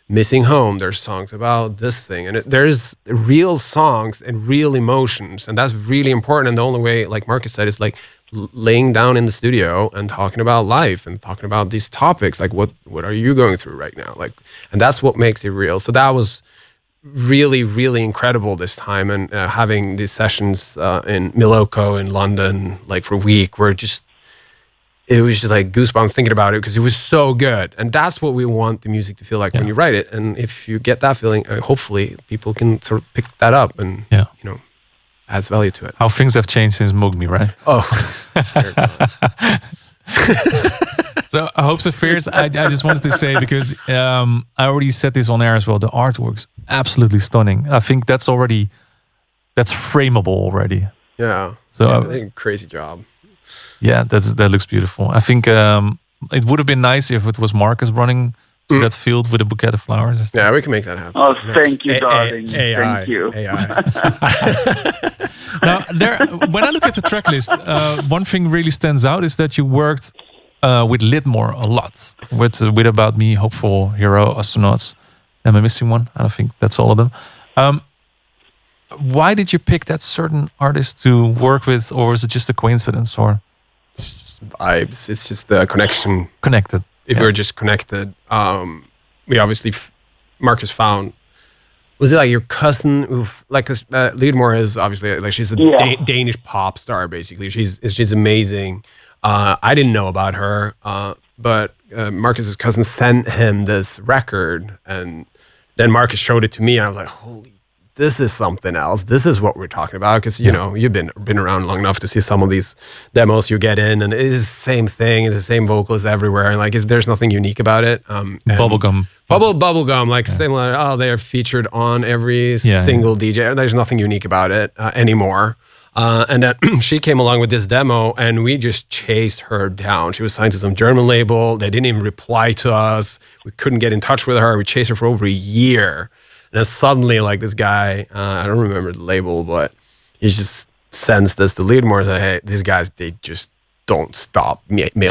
missing home. There's songs about this thing. And there's real songs and real emotions. And that's really important. And the only way, like Marcus said, is like laying down in the studio and talking about life and talking about these topics. Like, what are you going through right now? Like, and that's what makes it real. So that was really, really incredible this time. And having these sessions in Miloko in London, like for a week, it was just like goosebumps thinking about it, because it was so good. And that's what we want the music to feel like when you write it. And if you get that feeling, hopefully people can sort of pick that up and, adds value to it. How things have changed since Mugme, right? Oh. So Hopes and Fears, I just wanted to say, because I already said this on air as well, the artwork's absolutely stunning. I think that's frameable already. Yeah. So I think crazy job. Yeah, that looks beautiful. I think it would have been nice if it was Marcus running through that field with a bouquet of flowers and stuff. Yeah, we can make that happen. Oh, thank you, darling. AI, Thank you. AI. Now, when I look at the track list, one thing really stands out is that you worked with Lidmore a lot. With About Me, Hopeful, Hero, Astronauts. Am I missing one? I don't think that's all of them. Why did you pick that certain artist to work with, or is it just a coincidence? Or It's just vibes. It's just the connection. Connected. If we're just connected, we obviously Marcus found. Was it like your cousin? Because Lidmore is obviously like she's a Danish pop star. Basically, she's amazing. I didn't know about her, but Marcus's cousin sent him this record, and then Marcus showed it to me, and I was like, holy. This is something else. This is what we're talking about, because you've been around long enough to see some of these demos you get in, and it is the same thing. It's the same vocals everywhere, and like there's nothing unique about it. Bubblegum, like similar. Oh, they're featured on every single DJ. There's nothing unique about it anymore. And then she came along with this demo, and we just chased her down. She was signed to some German label. They didn't even reply to us. We couldn't get in touch with her. We chased her for over a year. And then suddenly, like this guy, I don't remember the label, but he just sends this to Lidmore and says, hey, these guys, they just don't stop mailing me.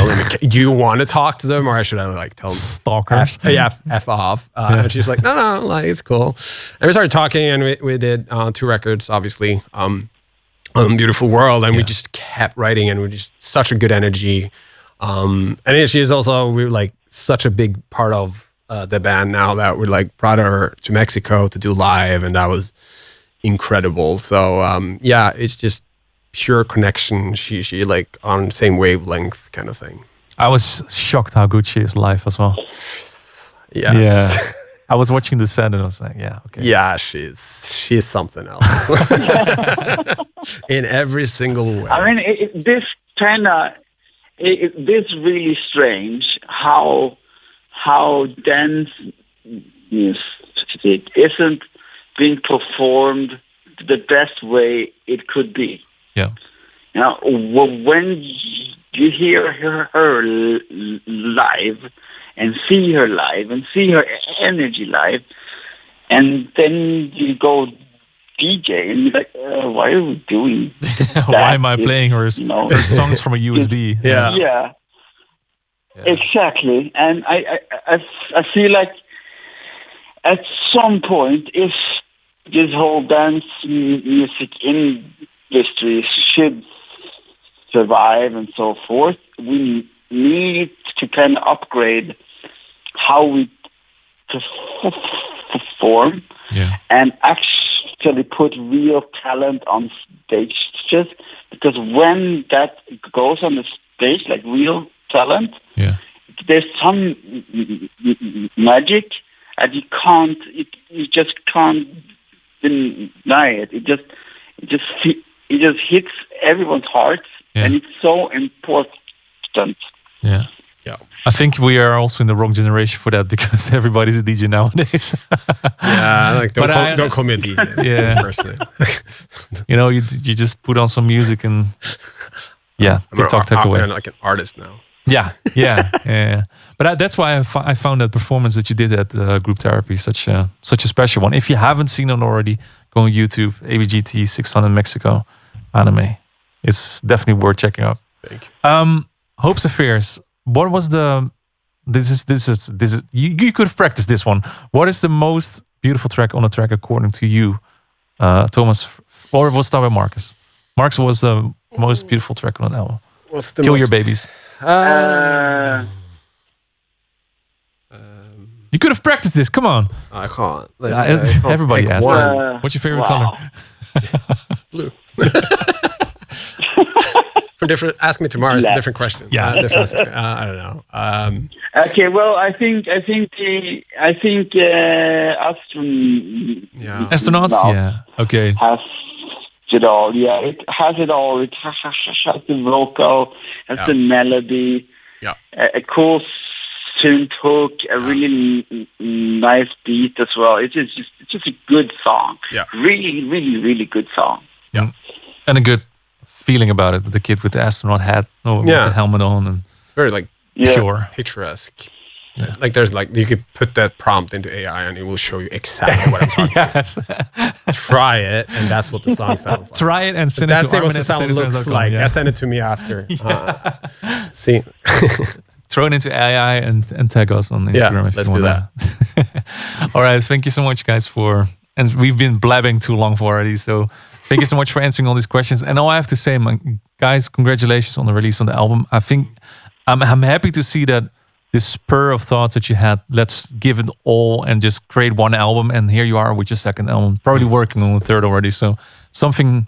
Do you want to talk to them, or should I like tell them? Stalkers. F off. And she's like, no, like it's cool. And we started talking, and we did 2 records, obviously, on Beautiful World, and we just kept writing, and we just such a good energy. And she's also we're like such a big part of the band now that we like brought her to Mexico to do live, and that was incredible. So it's just pure connection. She like on the same wavelength kind of thing. I was shocked how good she is live as well. Yeah. I was watching the set and I was like, yeah, okay. Yeah, she's something else in every single way. I mean, this really strange how dance music isn't being performed the best way it could be. Yeah. When you hear her live and see her live and see her energy live, and then you go DJ, and he's like, why are we doing that? Why am I playing her songs from a USB? Yeah. Exactly. And I feel like at some point, if this whole dance music industry should survive and so forth, we need to kind of upgrade how we perform and actually put real talent on stages, because when that goes on the stage, like real talent, there's some magic, and you just can't deny it. It just hits everyone's hearts, and it's so important. Yeah. I think we are also in the wrong generation for that, because everybody's a DJ nowadays. Like don't call me a DJ. Personally. You just put on some music and TikTok take away. I'm like an artist now. Yeah. But that's why I found that performance that you did at Group Therapy such a special one. If you haven't seen it already, go on YouTube, ABGT 600 Mexico, anamē. It's definitely worth checking out. Thank you. Hopes and Fears. What was this is you could have practiced this one. What is the most beautiful track on the track according to you, Thomas? Or we'll start with Marcus. Marcus, was the most beautiful track on the album? Kill Your Babies. You could have practiced this. Come on. I can't. Everybody asked us. What's your favorite color? Blue. For different, ask me tomorrow. It's a different question. Yeah, different answer. I don't know. Okay, well, I think astronauts. Yeah. Okay. Has it all. Yeah, it has it all. It has the vocal, has the melody. Yeah. A cool synth hook, a really nice beat as well. It's just a good song. Yeah. Really, really, really good song. Yeah. And a good feeling about it, with the kid with the astronaut hat, with the helmet on, and it's very pure, picturesque. Yeah. Like there's you could put that prompt into AI and it will show you exactly what I'm talking about. Try it, and that's what the song sounds like. Try it and send it to Armin. That's what the sound looks like. Yeah. Send it to me after. See. Throw it into AI and tag us on Instagram if let's you want that. All right, thank you so much, guys, and we've been blabbing too long for already, so thank you so much for answering all these questions. And all I have to say, guys, congratulations on the release on the album. I think I'm happy to see that this spur of thoughts that you had, let's give it all and just create one album. And here you are with your second album, probably working on the third already. So something,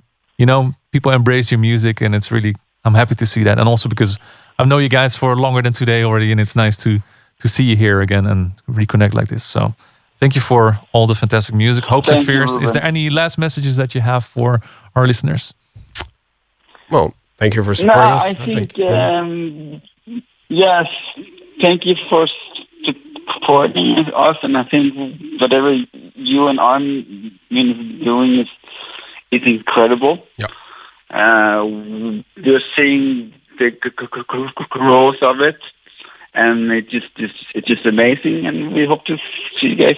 people embrace your music, and it's really, I'm happy to see that. And also because I've known you guys for longer than today already, and it's nice to see you here again and reconnect like this. So thank you for all the fantastic music. Hopes and Fears. Is there any last messages that you have for our listeners? Well, thank you for supporting us. I think yes, thank you for supporting us, and I think whatever you and Armin is doing is incredible. Yeah. You're seeing the growth of it, and it's just amazing, and we hope to see you guys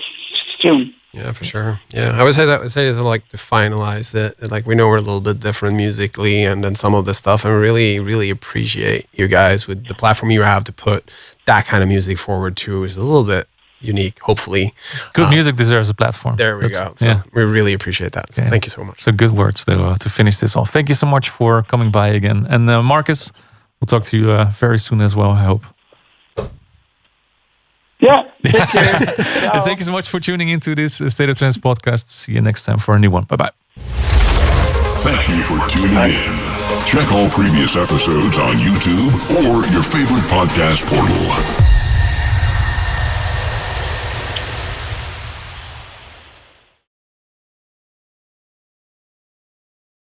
soon. Yeah, for sure. Yeah, I would say to finalize it. We know we're a little bit different musically, and then some of the stuff, and really, really appreciate you guys with the platform you have to put that kind of music forward too. Is a little bit unique. Hopefully, good music deserves a platform. There we go. So we really appreciate that. So thank you so much. So good words to finish this off. Thank you so much for coming by again, and Marcus, we'll talk to you very soon as well, I hope. Yeah. Take care. And thank you so much for tuning into this State of Trance podcast. See you next time for a new one. Bye-bye. Thank you for tuning in. Check all previous episodes on YouTube or your favorite podcast portal.